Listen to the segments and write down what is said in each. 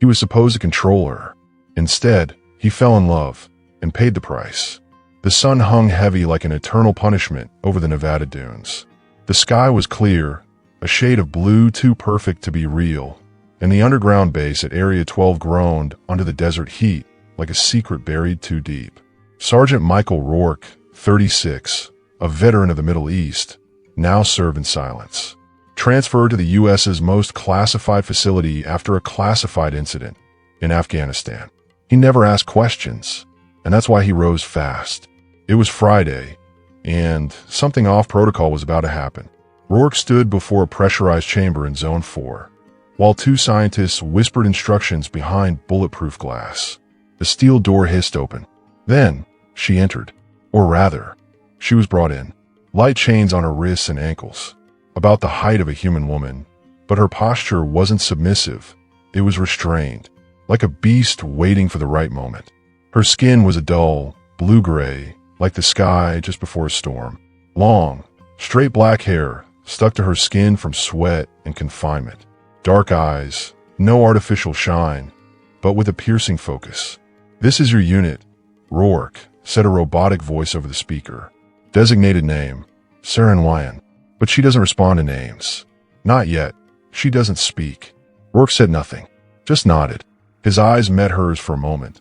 He was supposed to control her. Instead, he fell in love and paid the price. The sun hung heavy like an eternal punishment over the Nevada dunes. The sky was clear, a shade of blue too perfect to be real, and the underground base at Area 12 groaned under the desert heat like a secret buried too deep. Sergeant Michael Rourke, 36, a veteran of the Middle East, now served in silence. Transferred to the U.S.'s most classified facility after a classified incident in Afghanistan. He never asked questions, and that's why he rose fast. It was Friday, and something off protocol was about to happen. Rourke stood before a pressurized chamber in Zone 4, while two scientists whispered instructions behind bulletproof glass. The steel door hissed open. Then, she entered. Or rather, she was brought in. Light chains on her wrists and ankles, about the height of a human woman, but her posture wasn't submissive. It was restrained, like a beast waiting for the right moment. Her skin was a dull, blue-gray, like the sky just before a storm. Long, straight black hair stuck to her skin from sweat and confinement. Dark eyes, no artificial shine, but with a piercing focus. "This is your unit," Rourke said, a robotic voice over the speaker. Designated name, Saren Wyan. But she doesn't respond to names. Not yet. She doesn't speak. Rourke said nothing, just nodded. His eyes met hers for a moment,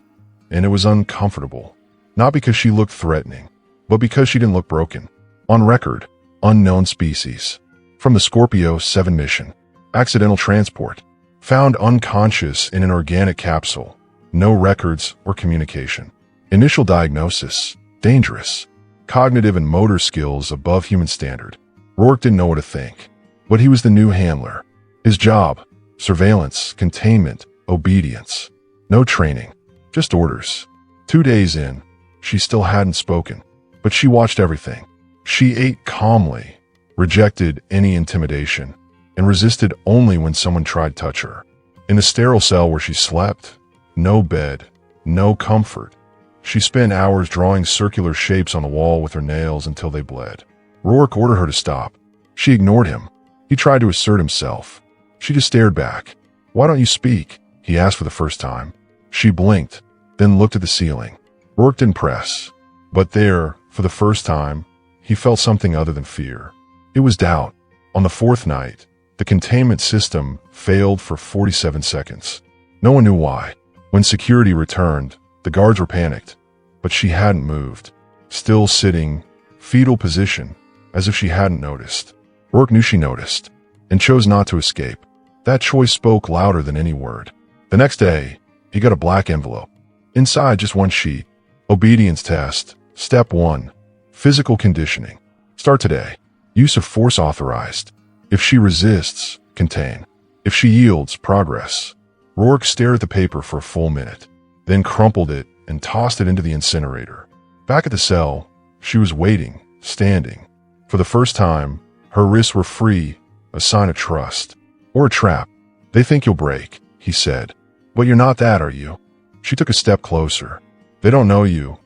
and it was uncomfortable. Not because she looked threatening, but because she didn't look broken. On record, unknown species. From the Scorpio 7 mission. Accidental transport. Found unconscious in an organic capsule. No records or communication. Initial diagnosis, dangerous. Cognitive and motor skills above human standard. Rourke didn't know what to think, but he was the new handler. His job, surveillance, containment, obedience. No training, just orders. 2 days in, she still hadn't spoken, but she watched everything. She ate calmly, rejected any intimidation, and resisted only when someone tried to touch her. In the sterile cell where she slept, no bed, no comfort. She spent hours drawing circular shapes on the wall with her nails until they bled. Rourke ordered her to stop. She ignored him. He tried to assert himself. She just stared back. "Why don't you speak?" he asked for the first time. She blinked, then looked at the ceiling. Rourke didn't press. But there, for the first time, he felt something other than fear. It was doubt. On the fourth night, the containment system failed for 47 seconds. No one knew why. When security returned, the guards were panicked, but she hadn't moved. Still sitting, fetal position, as if she hadn't noticed. Rourke knew she noticed, and chose not to escape. That choice spoke louder than any word. The next day, he got a black envelope. Inside, just one sheet. Obedience test. Step 1. Physical conditioning. Start today. Use of force authorized. If she resists, contain. If she yields, progress. Rourke stared at the paper for a full minute, then crumpled it and tossed it into the incinerator. Back at the cell, she was waiting, standing. For the first time, her wrists were free, a sign of trust. Or a trap. "They think you'll break," he said. "But you're not that, are you?" She took a step closer. "They don't know you,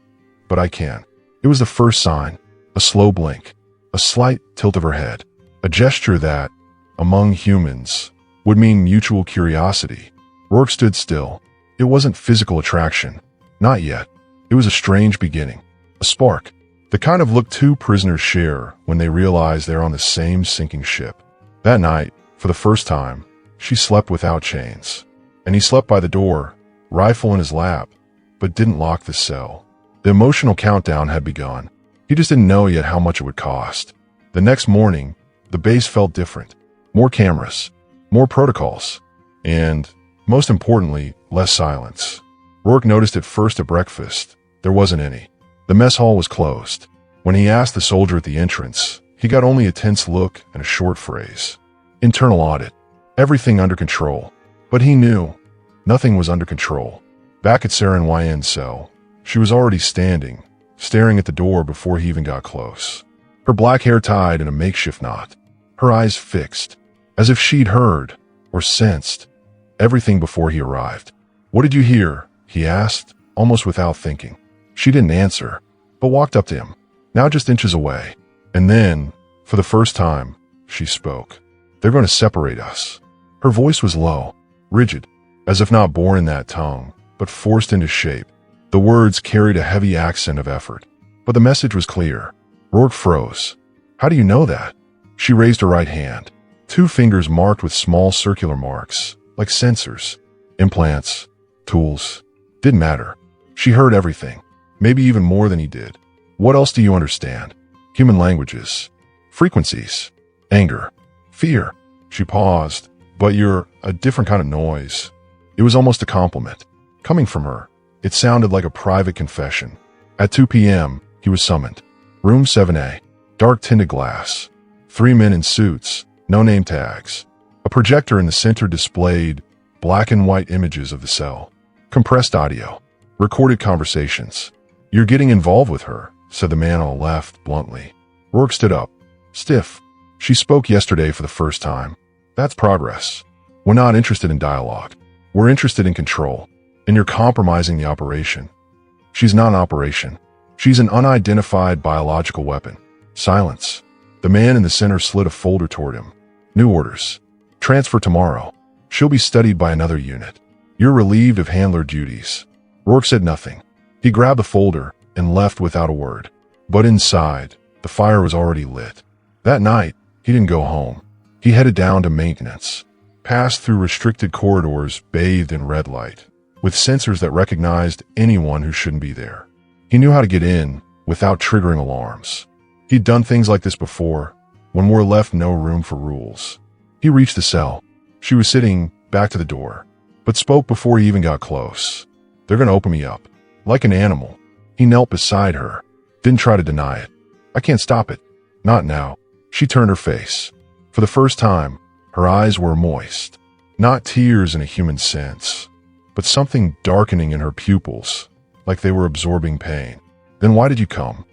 but I can." It was the first sign. A slow blink. A slight tilt of her head. A gesture that, among humans, would mean mutual curiosity. Rourke stood still. It wasn't physical attraction. Not yet. It was a strange beginning. A spark. The kind of look two prisoners share when they realize they're on the same sinking ship. That night, for the first time, she slept without chains. And he slept by the door, rifle in his lap, but didn't lock the cell. The emotional countdown had begun. He just didn't know yet how much it would cost. The next morning, the base felt different. More cameras, more protocols, and, most importantly, less silence. Rourke noticed it first at breakfast. There wasn't any. The mess hall was closed. When he asked the soldier at the entrance, he got only a tense look and a short phrase. Internal audit. Everything under control. But he knew. Nothing was under control. Back at Saren Wyan's cell, she was already standing, staring at the door before he even got close. Her black hair tied in a makeshift knot. Her eyes fixed, as if she'd heard, or sensed, everything before he arrived. "What did you hear?" he asked, almost without thinking. She didn't answer, but walked up to him, now just inches away. And then, for the first time, she spoke. "They're going to separate us." Her voice was low, rigid, as if not born in that tongue, but forced into shape. The words carried a heavy accent of effort, but the message was clear. Rourke froze. How do you know that? She raised her right hand. 2 fingers marked with small circular marks, like sensors. Implants. Tools. Didn't matter. She heard everything. Maybe even more than he did. What else do you understand? Human languages. Frequencies. Anger. Fear. She paused. But you're a different kind of noise. It was almost a compliment. Coming from her, it sounded like a private confession. At 2 p.m., he was summoned. Room 7A. Dark tinted glass. 3 men in suits. No name tags. A projector in the center displayed black and white images of the cell. Compressed audio. Recorded conversations. You're getting involved with her, said the man on the left bluntly. Rourke stood up. Stiff. She spoke yesterday for the first time. That's progress. We're not interested in dialogue. We're interested in control. And you're compromising the operation. She's not an operation. She's an unidentified biological weapon. Silence. The man in the center slid a folder toward him. New orders. Transfer tomorrow. She'll be studied by another unit. You're relieved of handler duties. Rourke said nothing. He grabbed the folder and left without a word. But inside, the fire was already lit. That night, he didn't go home. He headed down to maintenance, passed through restricted corridors bathed in red light, with sensors that recognized anyone who shouldn't be there. He knew how to get in without triggering alarms. He'd done things like this before, when there left no room for rules. He reached the cell. She was sitting back to the door, but spoke before he even got close. They're gonna open me up. Like an animal. He knelt beside her. Didn't try to deny it. I can't stop it. Not now. She turned her face. For the first time, her eyes were moist. Not tears in a human sense, but something darkening in her pupils, like they were absorbing pain. Then why did you come?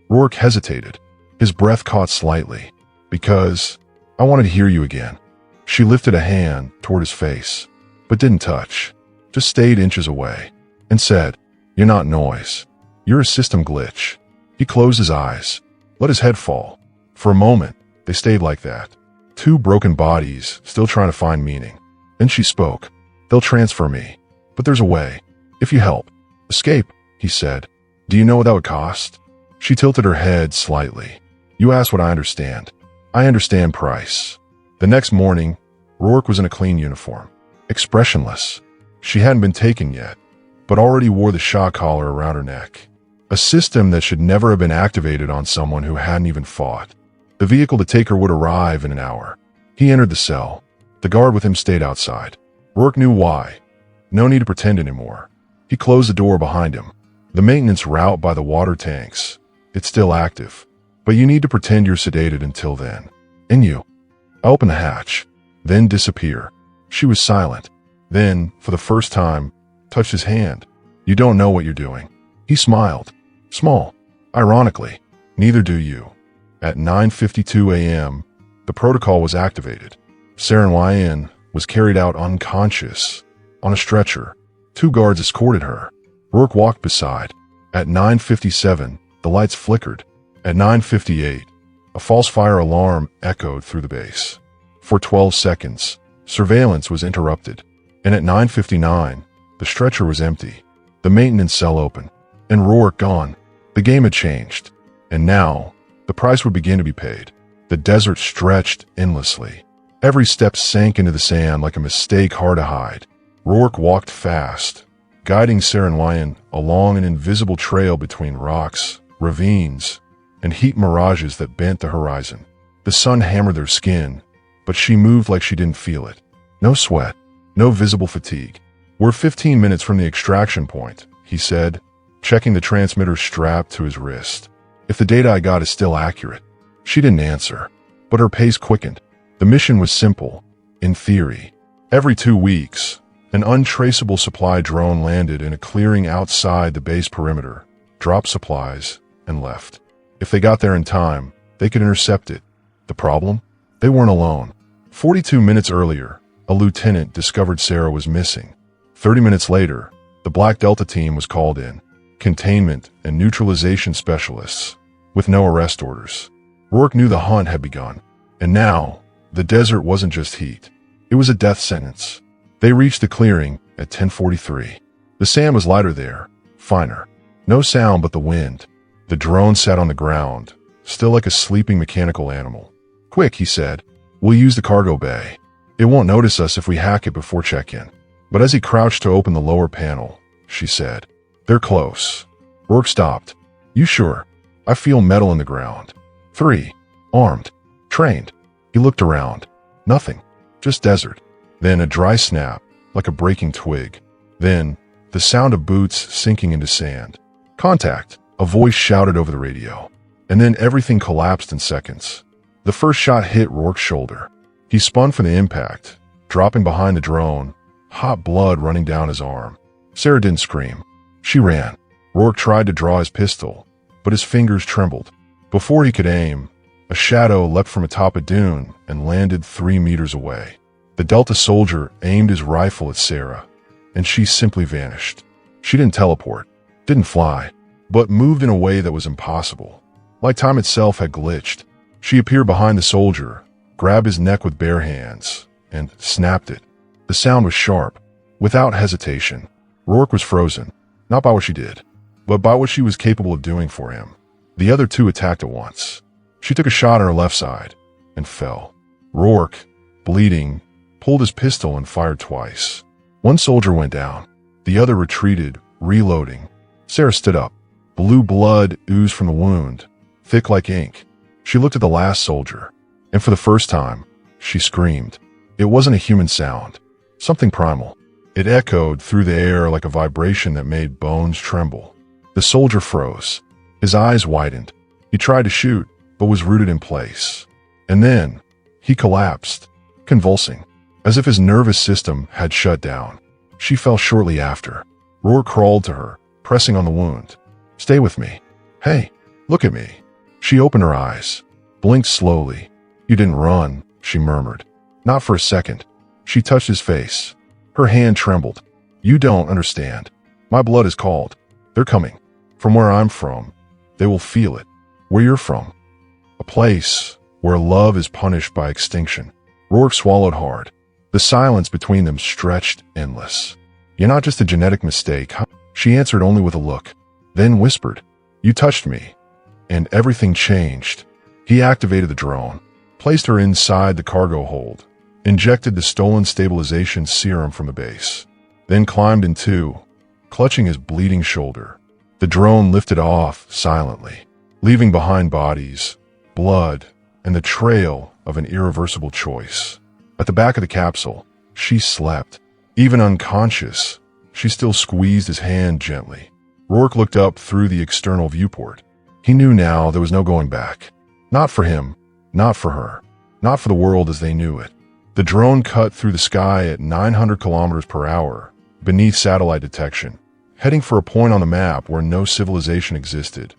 Rourke hesitated. His breath caught slightly. Because I wanted to hear you again. She lifted a hand toward his face, but didn't touch. Just stayed inches away, and said, You're not noise. You're a system glitch. He closed his eyes, let his head fall. For a moment, they stayed like that. 2 broken bodies, still trying to find meaning. Then she spoke. They'll transfer me. But there's a way. If you help. Escape, he said. Do you know what that would cost? She tilted her head slightly. You asked what I understand. I understand price. The next morning, Rourke was in a clean uniform. Expressionless. She hadn't been taken yet, but already wore the shock collar around her neck. A system that should never have been activated on someone who hadn't even fought. The vehicle to take her would arrive in an hour. He entered the cell. The guard with him stayed outside. Rourke knew why. No need to pretend anymore. He closed the door behind him. The maintenance route by the water tanks. It's still active. But you need to pretend you're sedated until then. And you. I open the hatch. Then disappear. She was silent. Then, for the first time, touched his hand. You don't know what you're doing. He smiled. Small. Ironically. Neither do you. At 9:52 a.m., the protocol was activated. HFY was carried out unconscious, on a stretcher. 2 guards escorted her. Rourke walked beside. At 9:57, the lights flickered. At 9:58, a false fire alarm echoed through the base. For 12 seconds, surveillance was interrupted. And at 9:59, the stretcher was empty. The maintenance cell open. And Rourke gone. The game had changed. And now, the price would begin to be paid. The desert stretched endlessly. Every step sank into the sand like a mistake hard to hide. Rourke walked fast, guiding HFY along an invisible trail between rocks, ravines, and heat mirages that bent the horizon. The sun hammered their skin, but she moved like she didn't feel it. No sweat, no visible fatigue. We're 15 minutes from the extraction point, he said, checking the transmitter strapped to his wrist. If the data I got is still accurate. She didn't answer, but her pace quickened. The mission was simple, in theory. Every 2 weeks, an untraceable supply drone landed in a clearing outside the base perimeter, dropped supplies, and left. If they got there in time, they could intercept it. The problem? They weren't alone. 42 minutes earlier, a lieutenant discovered Sarah was missing. 30 minutes later, the Black Delta team was called in. Containment and neutralization specialists, with no arrest orders. Rourke knew the hunt had begun. And now, the desert wasn't just heat. It was a death sentence. They reached the clearing at 10:43. The sand was lighter there, finer. No sound but the wind. The drone sat on the ground, still like a sleeping mechanical animal. "Quick," he said. "We'll use the cargo bay. It won't notice us if we hack it before check-in." But as he crouched to open the lower panel, she said, "They're close." Rourke stopped. "You sure? I feel metal in the ground." 3. Armed. Trained. He looked around. Nothing. Just desert. Then a dry snap, like a breaking twig. Then the sound of boots sinking into sand. "Contact," a voice shouted over the radio. And then everything collapsed in seconds. The first shot hit Rourke's shoulder. He spun for the impact, dropping behind the drone, hot blood running down his arm. Sarah didn't scream. She ran. Rourke tried to draw his pistol, but his fingers trembled. Before he could aim, a shadow leapt from atop a dune and landed 3 meters away. The Delta soldier aimed his rifle at Sarah, and she simply vanished. She didn't teleport, didn't fly, but moved in a way that was impossible. Like time itself had glitched. She appeared behind the soldier, grabbed his neck with bare hands, and snapped it. The sound was sharp, without hesitation. Rourke was frozen, not by what she did, but by what she was capable of doing for him. The other two attacked at once. She took a shot on her left side and fell. Rourke, bleeding, pulled his pistol and fired twice. One soldier went down. The other retreated, reloading. Sarah stood up. Blue blood oozed from the wound, thick like ink. She looked at the last soldier, and for the first time, she screamed. It wasn't a human sound, something primal. It echoed through the air like a vibration that made bones tremble. The soldier froze. His eyes widened. He tried to shoot, but was rooted in place. And then, he collapsed, convulsing, as if his nervous system had shut down. She fell shortly after. Rourke crawled to her, pressing on the wound. "Stay with me. Hey, look at me." She opened her eyes, blinked slowly. "You didn't run," she murmured. "Not for a second." She touched his face. Her hand trembled. "You don't understand. My blood is called. They're coming. From where I'm from. They will feel it. Where you're from. A place where love is punished by extinction." Rourke swallowed hard. The silence between them stretched endless. "You're not just a genetic mistake, huh?" She answered only with a look, then whispered, "You touched me, and everything changed." He activated the drone, placed her inside the cargo hold, injected the stolen stabilization serum from the base, then climbed in two, clutching his bleeding shoulder. The drone lifted off silently, leaving behind bodies, blood, and the trail of an irreversible choice. At the back of the capsule, she slept. Even unconscious, she still squeezed his hand gently. Rourke looked up through the external viewport. He knew now there was no going back. Not for him, not for her, not for the world as they knew it. The drone cut through the sky at 900 kilometers per hour, beneath satellite detection, heading for a point on the map where no civilization existed,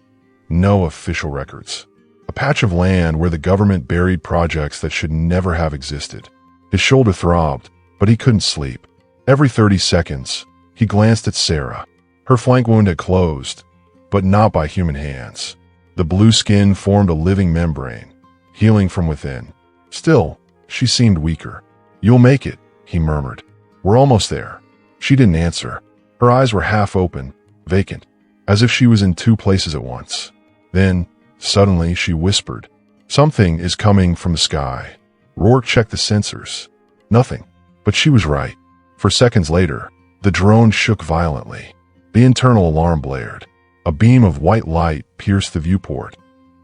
no official records. A patch of land where the government buried projects that should never have existed. His shoulder throbbed, but he couldn't sleep. Every 30 seconds, he glanced at Sarah. Her flank wound had closed, but not by human hands. The blue skin formed a living membrane, healing from within. Still, she seemed weaker. "You'll make it," he murmured. "We're almost there." She didn't answer. Her eyes were half open, vacant, as if she was in two places at once. Then, suddenly, she whispered, "Something is coming from the sky." Rourke checked the sensors. Nothing. But she was right. For seconds later, the drone shook violently. The internal alarm blared. A beam of white light pierced the viewport,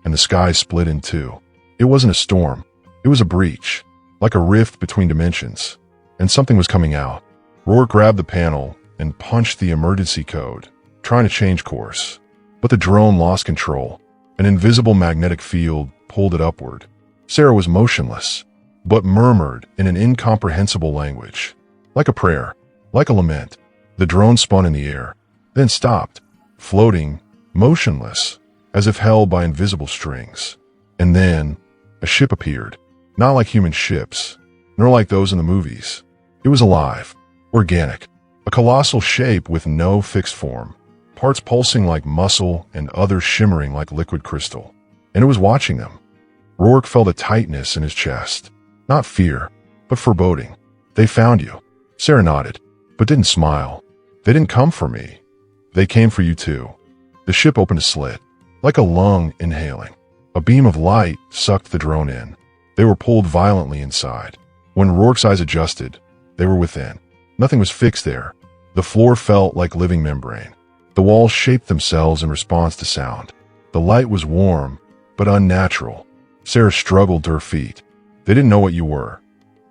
and the sky split in two. It wasn't a storm. It was a breach, like a rift between dimensions, and something was coming out. Rourke grabbed the panel and punched the emergency code, trying to change course. But the drone lost control. An invisible magnetic field pulled it upward. Sarah was motionless, but murmured in an incomprehensible language. Like a prayer, like a lament. The drone spun in the air, then stopped, floating, motionless, as if held by invisible strings. And then, a ship appeared, not like human ships, nor like those in the movies. It was alive, organic, a colossal shape with no fixed form, parts pulsing like muscle and others shimmering like liquid crystal. And it was watching them. Rourke felt a tightness in his chest. Not fear, but foreboding. "They found you," Sarah nodded, but didn't smile. They didn't come for me. They came for you too. The ship opened a slit, like a lung inhaling. A beam of light sucked the drone in. They were pulled violently inside. When Rourke's eyes adjusted, they were within. Nothing was fixed there. The floor felt like living membrane. The walls shaped themselves in response to sound. The light was warm, but unnatural. Sarah struggled to her feet. They didn't know what you were,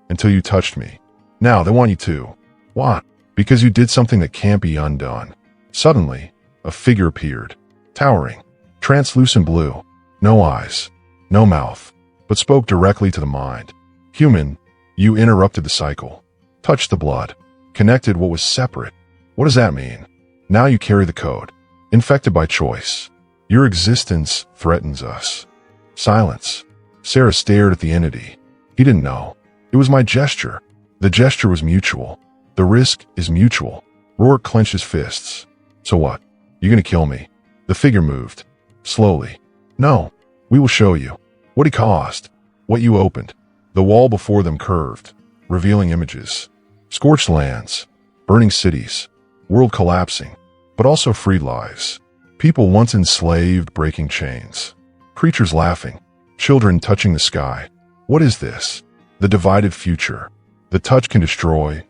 until you touched me. Now they want you to. Why? Because you did something that can't be undone. Suddenly, a figure appeared, towering, translucent blue. No eyes, no mouth, but spoke directly to the mind. Human, you interrupted the cycle, touched the blood, connected what was separate. What does that mean? Now you carry the code, infected by choice. Your existence threatens us. Silence. Sarah stared at the entity. He didn't know. It was my gesture. The gesture was mutual. The risk is mutual. Rourke clenched his fists. So what? You gonna kill me? The figure moved. Slowly. No. We will show you. What he caused. What you opened. The wall before them curved, revealing images. Scorched lands. Burning cities. World collapsing. But also freed lives. People once enslaved breaking chains. Creatures laughing. Children touching the sky. What is this? The divided future. The touch can destroy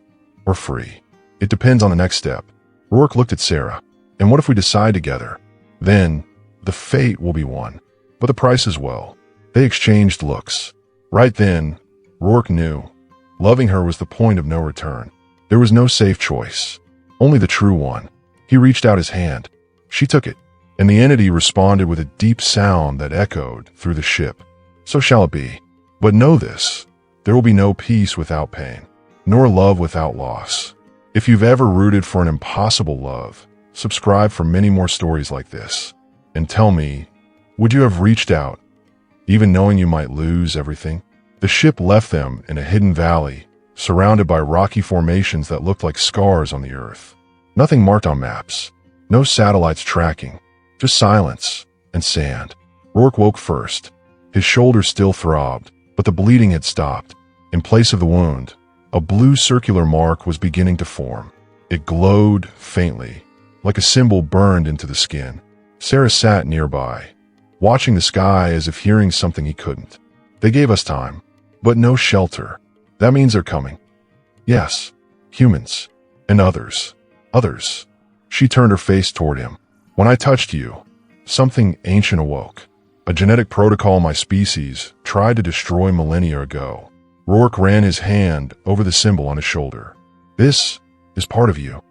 or free. It depends on the next step. Rourke looked at Sarah. And what if we decide together? Then, the fate will be one. But the price as well. They exchanged looks. Right then, Rourke knew. Loving her was the point of no return. There was no safe choice. Only the true one. He reached out his hand. She took it. And the entity responded with a deep sound that echoed through the ship. So shall it be. But know this. There will be no peace without pain, nor love without loss. If you've ever rooted for an impossible love, subscribe for many more stories like this. And tell me, would you have reached out, even knowing you might lose everything? The ship left them in a hidden valley, surrounded by rocky formations that looked like scars on the earth. Nothing marked on maps, no satellites tracking, just silence and sand. Rourke woke first. His shoulders still throbbed, but the bleeding had stopped. In place of the wound, a blue circular mark was beginning to form. It glowed faintly, like a symbol burned into the skin. Sarah sat nearby, watching the sky as if hearing something he couldn't. They gave us time, but no shelter. That means they're coming. Yes, humans, and others. Others. She turned her face toward him. When I touched you, something ancient awoke. A genetic protocol my species tried to destroy millennia ago. Rourke ran his hand over the symbol on his shoulder. This is part of you.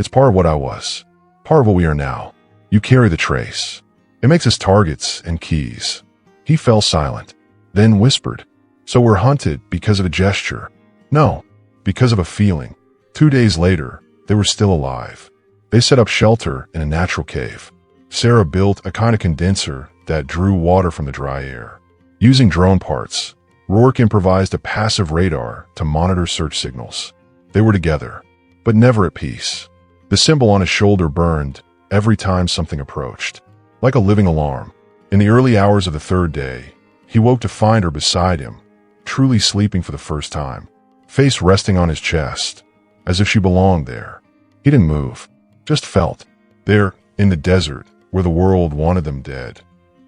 It's part of what I was. Part of what we are now. You carry the trace. It makes us targets and keys. He fell silent, then whispered. So we're hunted because of a gesture. No, because of a feeling. 2 days later, they were still alive. They set up shelter in a natural cave. Sarah built a kind of condenser that drew water from the dry air. Using drone parts, Rourke improvised a passive radar to monitor search signals. They were together, but never at peace. The symbol on his shoulder burned every time something approached, like a living alarm. In the early hours of the third day, he woke to find her beside him, truly sleeping for the first time, face resting on his chest, as if she belonged there. He didn't move, just felt. There, in the desert, where the world wanted them dead.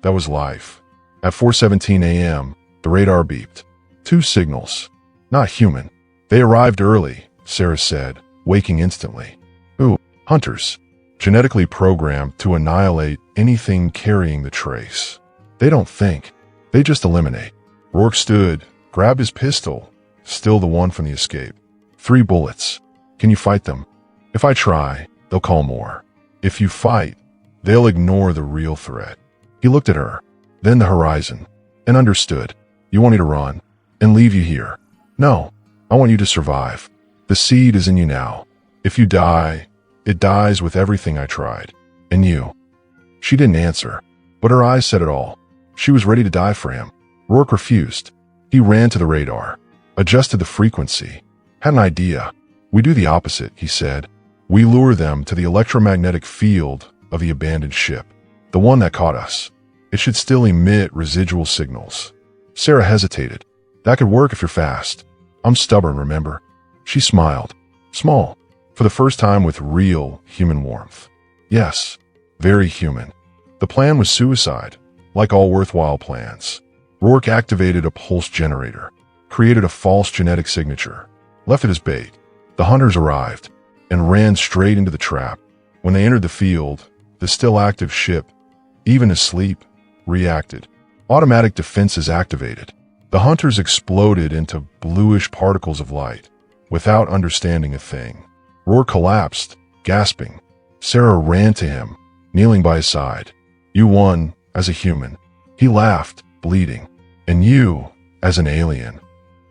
That was life. At 4:17 a.m., the radar beeped. 2 signals. Not human. They arrived early, Sarah said, waking instantly. Ooh, hunters. Genetically programmed to annihilate anything carrying the trace. They don't think. They just eliminate. Rourke stood, grabbed his pistol, still the one from the escape. 3 bullets. Can you fight them? If I try, they'll call more. If you fight, they'll ignore the real threat. He looked at her, then the horizon, and understood. You want me to run and leave you here? No, I want you to survive. The seed is in you now. If you die, it dies with everything I tried. And you. She didn't answer, but her eyes said it all. She was ready to die for him. Rourke refused. He ran to the radar, adjusted the frequency, had an idea. We do the opposite, he said. We lure them to the electromagnetic field of the abandoned ship, the one that caught us. It should still emit residual signals. Sarah hesitated. That could work if you're fast. I'm stubborn, remember? She smiled. Small. For the first time with real human warmth. Yes, very human. The plan was suicide, like all worthwhile plans. Rourke activated a pulse generator, created a false genetic signature, left it as bait. The hunters arrived, and ran straight into the trap. When they entered the field, the still active ship, even asleep, reacted. Automatic defenses activated. The hunters exploded into bluish particles of light, without understanding a thing. Rourke collapsed, gasping. Sarah ran to him, kneeling by his side. You won, as a human. He laughed, bleeding. And you, as an alien.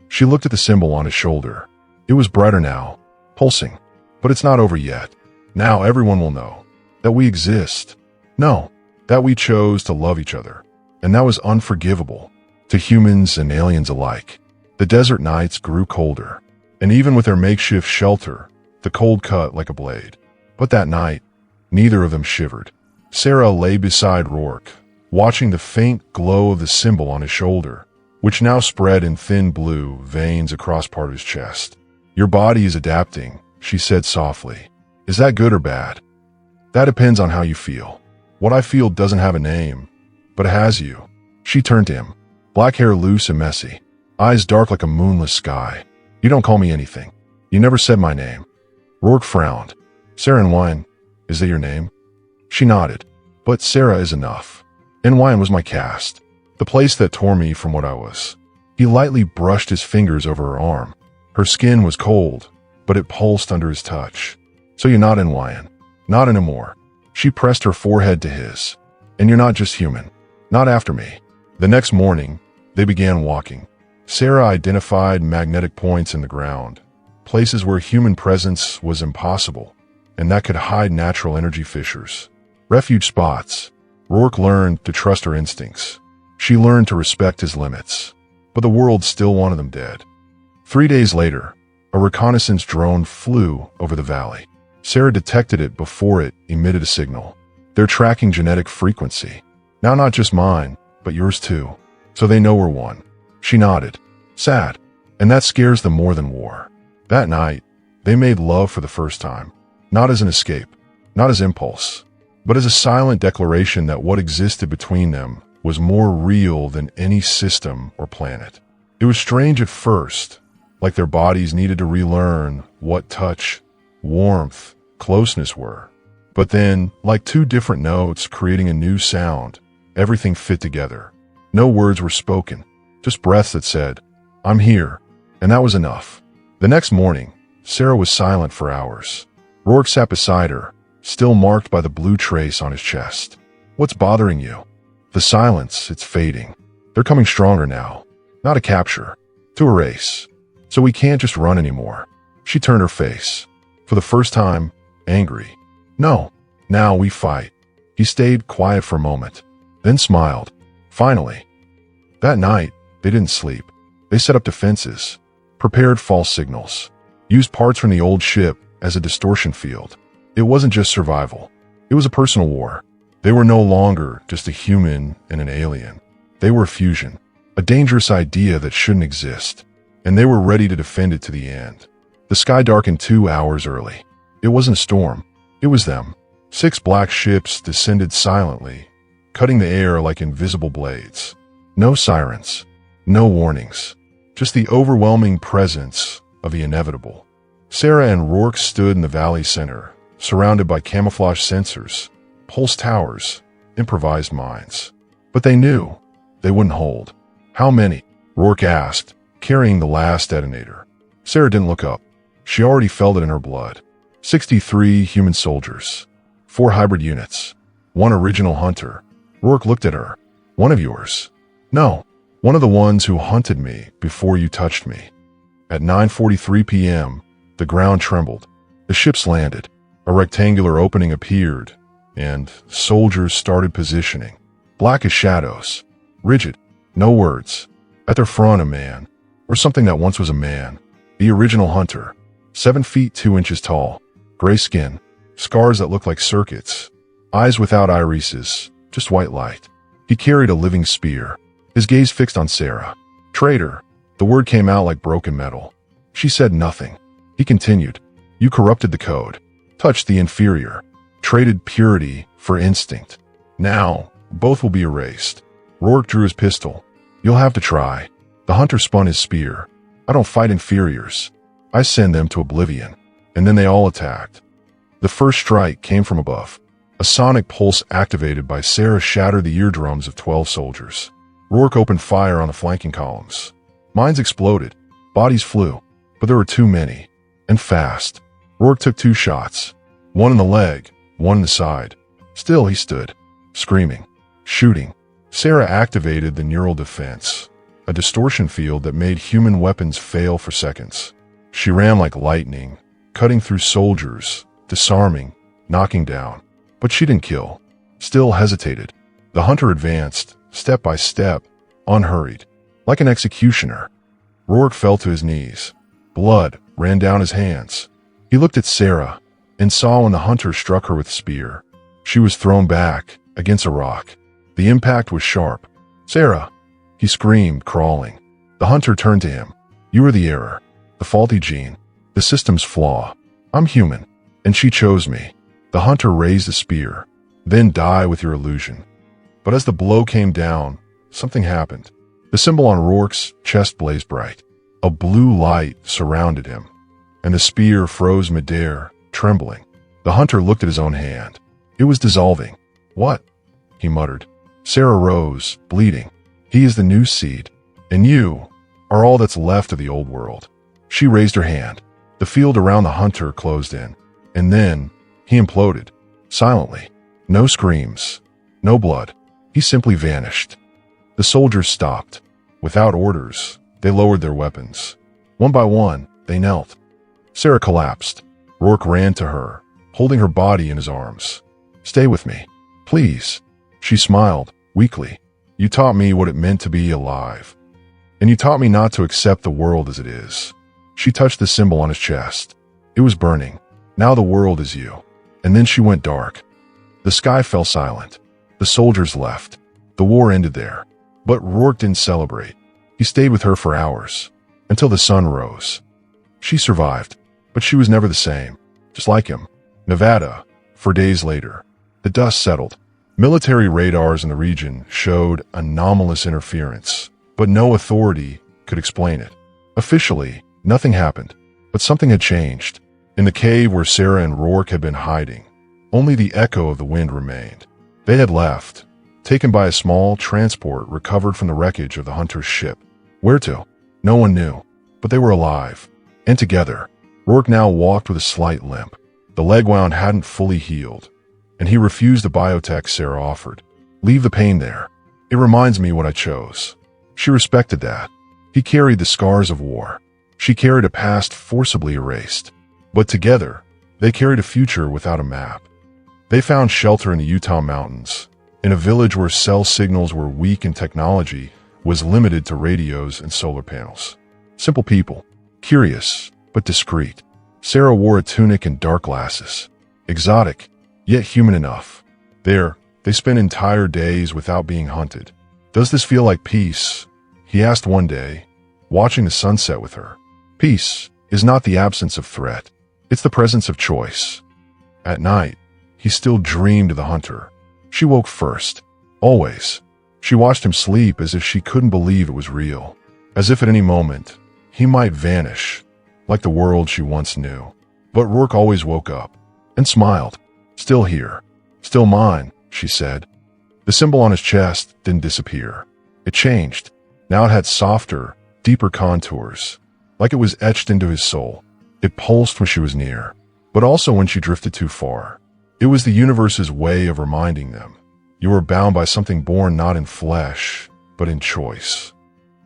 She looked at the symbol on his shoulder. It was brighter now, pulsing. But it's not over yet. Now everyone will know that we exist. No, that we chose to love each other. And that was unforgivable, to humans and aliens alike. The desert nights grew colder, and even with their makeshift shelter, the cold cut like a blade. But that night, neither of them shivered. Sarah lay beside Rourke, watching the faint glow of the symbol on his shoulder, which now spread in thin blue veins across part of his chest. Your body is adapting, she said softly. Is that good or bad? That depends on how you feel. What I feel doesn't have a name, but it has you. She turned to him, black hair loose and messy, eyes dark like a moonless sky. You don't call me anything. You never said my name. Rourke frowned. Sarah Nwine, is that your name? She nodded. But Sarah is enough. Nwine was my caste, the place that tore me from what I was. He lightly brushed his fingers over her arm. Her skin was cold, but it pulsed under his touch. So you're not Nwine. Not anymore. She pressed her forehead to his. And you're not just human. Not after me. The next morning, they began walking. Sarah identified magnetic points in the ground, places where human presence was impossible, and that could hide natural energy fissures. Refuge spots. Rourke learned to trust her instincts. She learned to respect his limits. But the world still wanted them dead. 3 days later, a reconnaissance drone flew over the valley. Sarah detected it before it emitted a signal. They're tracking genetic frequency. Now not just mine, but yours too. So they know we're one. She nodded. Sad. And that scares them more than war. That night, they made love for the first time. Not as an escape, not as impulse, but as a silent declaration that what existed between them was more real than any system or planet. It was strange at first, like their bodies needed to relearn what touch, warmth, closeness were. But then, like two different notes creating a new sound, everything fit together. No words were spoken, just breaths that said, I'm here, and that was enough. The next morning, Sarah was silent for hours. Rourke sat beside her, still marked by the blue trace on his chest. What's bothering you? The silence, it's fading. They're coming stronger now. Not a capture, to a race. So we can't just run anymore. She turned her face. For the first time, angry. No, now we fight. He stayed quiet for a moment, then smiled. Finally. That night, they didn't sleep. They set up defenses, prepared false signals, used parts from the old ship as a distortion field. It wasn't just survival. It was a personal war. They were no longer just a human and an alien. They were a fusion, a dangerous idea that shouldn't exist, and they were ready to defend it to the end. The sky darkened 2 hours early. It wasn't a storm. It was them. 6 black ships descended silently, cutting the air like invisible blades. No sirens, no warnings, just the overwhelming presence of the inevitable. Sarah and Rourke stood in the valley center, surrounded by camouflage sensors, pulse towers, improvised mines. But they knew they wouldn't hold. How many? Rourke asked, carrying the last detonator. Sarah didn't look up. She already felt it in her blood. 63 human soldiers, 4 hybrid units, 1 original hunter. Rourke looked at her. One of yours? No, one of the ones who hunted me before you touched me. At 9:43 p.m., the ground trembled. The ships landed. A rectangular opening appeared, and soldiers started positioning. Black as shadows, rigid, no words. At their front, a man, or something that once was a man. The original hunter, 7 feet 2 inches tall, gray skin, scars that looked like circuits, eyes without irises, just white light. He carried a living spear, his gaze fixed on Sarah. Traitor. The word came out like broken metal. She said nothing. He continued. You corrupted the code, touched the inferior, traded purity for instinct. Now, both will be erased. Rourke drew his pistol. You'll have to try. The hunter spun his spear. I don't fight inferiors. I send them to oblivion. And then they all attacked. The first strike came from above. A sonic pulse activated by Sarah shattered the eardrums of 12 soldiers. Rourke opened fire on the flanking columns. Mines exploded. Bodies flew. But there were too many. And fast. Rourke took 2 shots. One in the leg, one in the side. Still he stood, screaming, shooting. Sarah activated the neural defense, a distortion field that made human weapons fail for seconds. She ran like lightning, cutting through soldiers, disarming, knocking down. But she didn't kill. Still hesitated. The hunter advanced, step by step, unhurried, like an executioner. Rourke fell to his knees. Blood ran down his hands. He looked at Sarah and saw when the hunter struck her with the spear. She was thrown back against a rock. The impact was sharp. Sarah, he screamed, crawling. The hunter turned to him. You are the error, the faulty gene, the system's flaw. I'm human, and she chose me. The hunter raised the spear. Then die with your illusion. But as the blow came down, something happened. The symbol on Rourke's chest blazed bright. A blue light surrounded him, and the spear froze midair, trembling. The hunter looked at his own hand. It was dissolving. What? He muttered. Sarah rose, bleeding. He is the new seed, and you are all that's left of the old world. She raised her hand. The field around the hunter closed in, and then he imploded, silently. No screams, no blood. He simply vanished. The soldiers stopped. Without orders, they lowered their weapons. One by one, they knelt. Sarah collapsed. Rourke ran to her, holding her body in his arms. Stay with me, please. She smiled, weakly. You taught me what it meant to be alive. And you taught me not to accept the world as it is. She touched the symbol on his chest. It was burning. Now the world is you. And then she went dark. The sky fell silent. The soldiers left. The war ended there. But Rourke didn't celebrate. He stayed with her for hours, until the sun rose. She survived, but she was never the same. Just like him. Nevada, for days later. The dust settled. Military radars in the region showed anomalous interference, but no authority could explain it. Officially, nothing happened, but something had changed. In the cave where Sarah and Rourke had been hiding, only the echo of the wind remained. They had left, taken by a small transport recovered from the wreckage of the hunter's ship. Where to? No one knew, but they were alive, and together. Rourke now walked with a slight limp. The leg wound hadn't fully healed, and he refused the biotech Sarah offered. Leave the pain there. It reminds me what I chose. She respected that. He carried the scars of war. She carried a past forcibly erased. But together, they carried a future without a map. They found shelter in the Utah mountains, in a village where cell signals were weak and technology was limited to radios and solar panels. Simple people, curious, but discreet. Sarah wore a tunic and dark glasses. Exotic, yet human enough. There, they spent entire days without being hunted. Does this feel like peace? He asked one day, watching the sunset with her. Peace is not the absence of threat. It's the presence of choice. At night, he still dreamed of the hunter. She woke first. Always. She watched him sleep as if she couldn't believe it was real. As if at any moment, he might vanish, like the world she once knew. But Rourke always woke up and smiled. Still here. Still mine, she said. The symbol on his chest didn't disappear. It changed. Now it had softer, deeper contours, like it was etched into his soul. It pulsed when she was near, but also when she drifted too far. It was the universe's way of reminding them. You were bound by something born not in flesh, but in choice.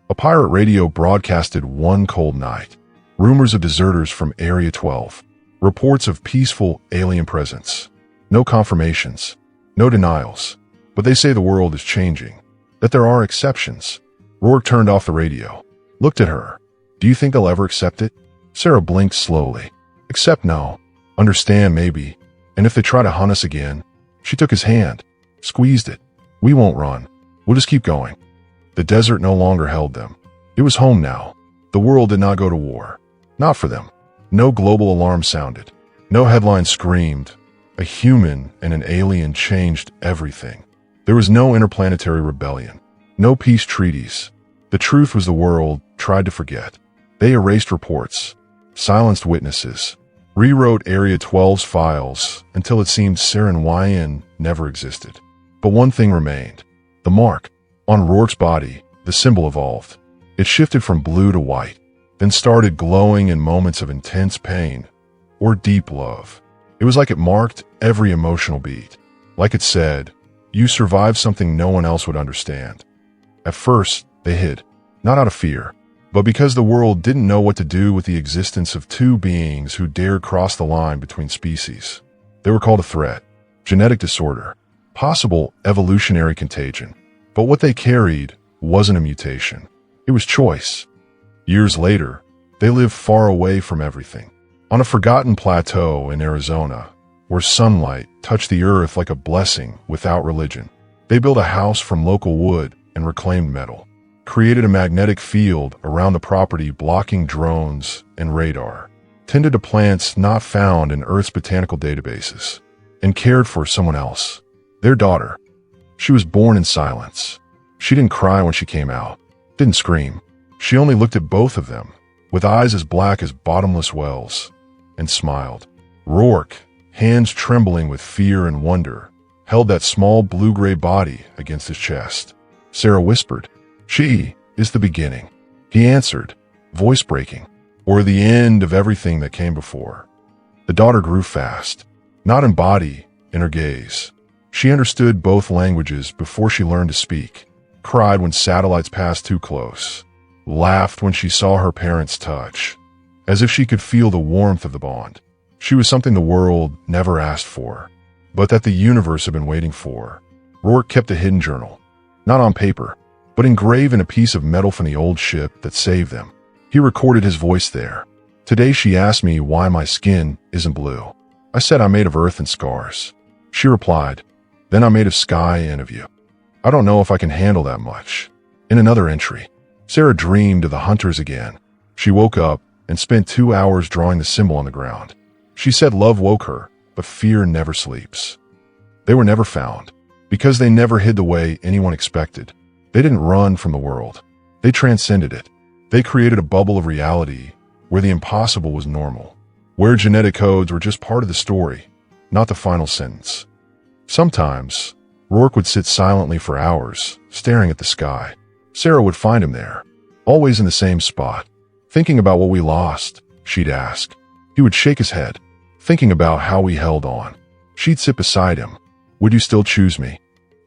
A pirate radio broadcasted one cold night. Rumors of deserters from Area 12. Reports of peaceful alien presence. No confirmations. No denials. But they say the world is changing. That there are exceptions. Rourke turned off the radio. Looked at her. Do you think they'll ever accept it? Sarah blinked slowly. Accept no. Understand maybe. And if they try to hunt us again? She took his hand. Squeezed it. We won't run. We'll just keep going. The desert no longer held them. It was home now. The world did not go to war. Not for them. No global alarm sounded. No headline screamed, "A human and an alien changed everything." There was no interplanetary rebellion. No peace treaties. The truth was the world tried to forget. They erased reports, silenced witnesses, rewrote Area 12's files until it seemed Seren never existed. But one thing remained. The mark. On Rourke's body, the symbol evolved. It shifted from blue to white, then started glowing in moments of intense pain or deep love. It was like it marked every emotional beat. Like it said, "You survived something no one else would understand." At first, they hid, not out of fear, but because the world didn't know what to do with the existence of two beings who dared cross the line between species. They were called a threat, genetic disorder, possible evolutionary contagion. But what they carried wasn't a mutation. It was choice. Years later, they lived far away from everything, on a forgotten plateau in Arizona, where sunlight touched the earth like a blessing without religion. They built a house from local wood and reclaimed metal, created a magnetic field around the property blocking drones and radar, tended to plants not found in Earth's botanical databases, and cared for someone else, their daughter. She was born in silence. She didn't cry when she came out, didn't scream. She only looked at both of them, with eyes as black as bottomless wells, and smiled. Rourke, hands trembling with fear and wonder, held that small blue-gray body against his chest. Sarah whispered, "She is the beginning." He answered, voice breaking, "Or the end of everything that came before." The daughter grew fast, not in body, in her gaze. She understood both languages before she learned to speak, cried when satellites passed too close, laughed when she saw her parents touch, as if she could feel the warmth of the bond. She was something the world never asked for, but that the universe had been waiting for. Rourke kept a hidden journal, not on paper, but engraved in a piece of metal from the old ship that saved them. He recorded his voice there. "Today she asked me why my skin isn't blue. I said I'm made of earth and scars. She replied, then I'm made of sky and of you. I don't know if I can handle that much." In another entry, Sarah dreamed of the hunters again. She woke up and spent 2 hours drawing the symbol on the ground. She said love woke her, but fear never sleeps. They were never found, because they never hid the way anyone expected. They didn't run from the world. They transcended it. They created a bubble of reality where the impossible was normal, where genetic codes were just part of the story, not the final sentence. Sometimes, Rourke would sit silently for hours, staring at the sky. Sarah would find him there, always in the same spot. "Thinking about what we lost," she'd ask. He would shake his head, thinking about how we held on. She'd sit beside him. "Would you still choose me?"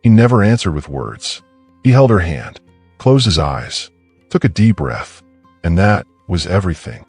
He never answered with words. He held her hand, closed his eyes, took a deep breath, and that was everything.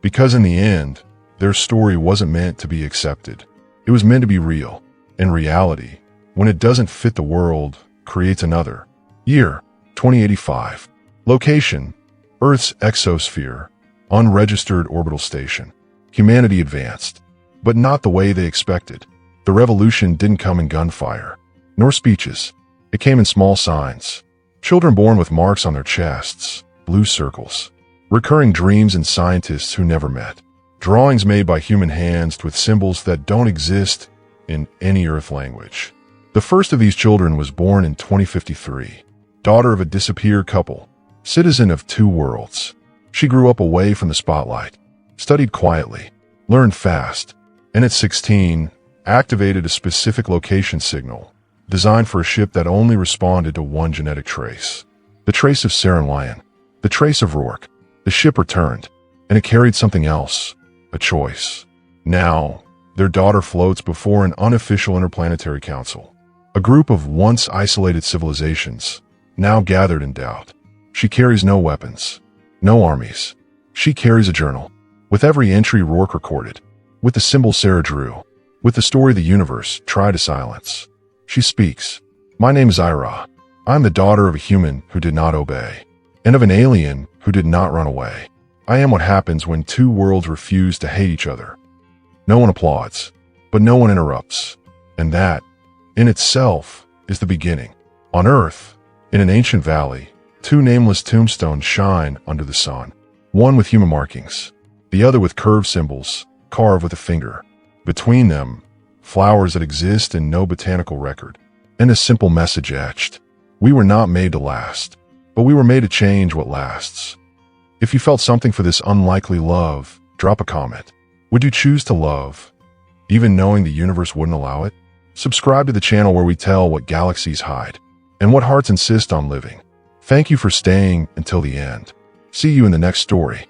Because in the end, their story wasn't meant to be accepted. It was meant to be real. In reality, when it doesn't fit the world, creates another. Year, 2085. Location, Earth's exosphere, unregistered orbital station. Humanity advanced, but not the way they expected. The revolution didn't come in gunfire, nor speeches. It came in small signs. Children born with marks on their chests, blue circles, recurring dreams and scientists who never met. Drawings made by human hands with symbols that don't exist in any Earth language. The first of these children was born in 2053, daughter of a disappeared couple, citizen of two worlds. She grew up away from the spotlight, studied quietly, learned fast, and at 16, activated a specific location signal designed for a ship that only responded to one genetic trace. The trace of Seren, the trace of Rourke. The ship returned, and it carried something else, a choice. Now, their daughter floats before an unofficial interplanetary council, a group of once isolated civilizations, now gathered in doubt. She carries no weapons, no armies. She carries a journal, with every entry Rourke recorded, with the symbol Sarah drew, with the story the universe tried to silence. She speaks. "My name is Ira. I'm the daughter of a human who did not obey, and of an alien who did not run away. I am what happens when two worlds refuse to hate each other." No one applauds, but no one interrupts. And that, in itself, is the beginning. On Earth, in an ancient valley, two nameless tombstones shine under the sun, one with human markings, the other with curved symbols, carved with a finger. Between them, flowers that exist in no botanical record, and a simple message etched. We were not made to last, but we were made to change what lasts. If you felt something for this unlikely love, drop a comment. Would you choose to love, even knowing the universe wouldn't allow it? Subscribe to the channel where we tell what galaxies hide and what hearts insist on living. Thank you for staying until the end. See you in the next story.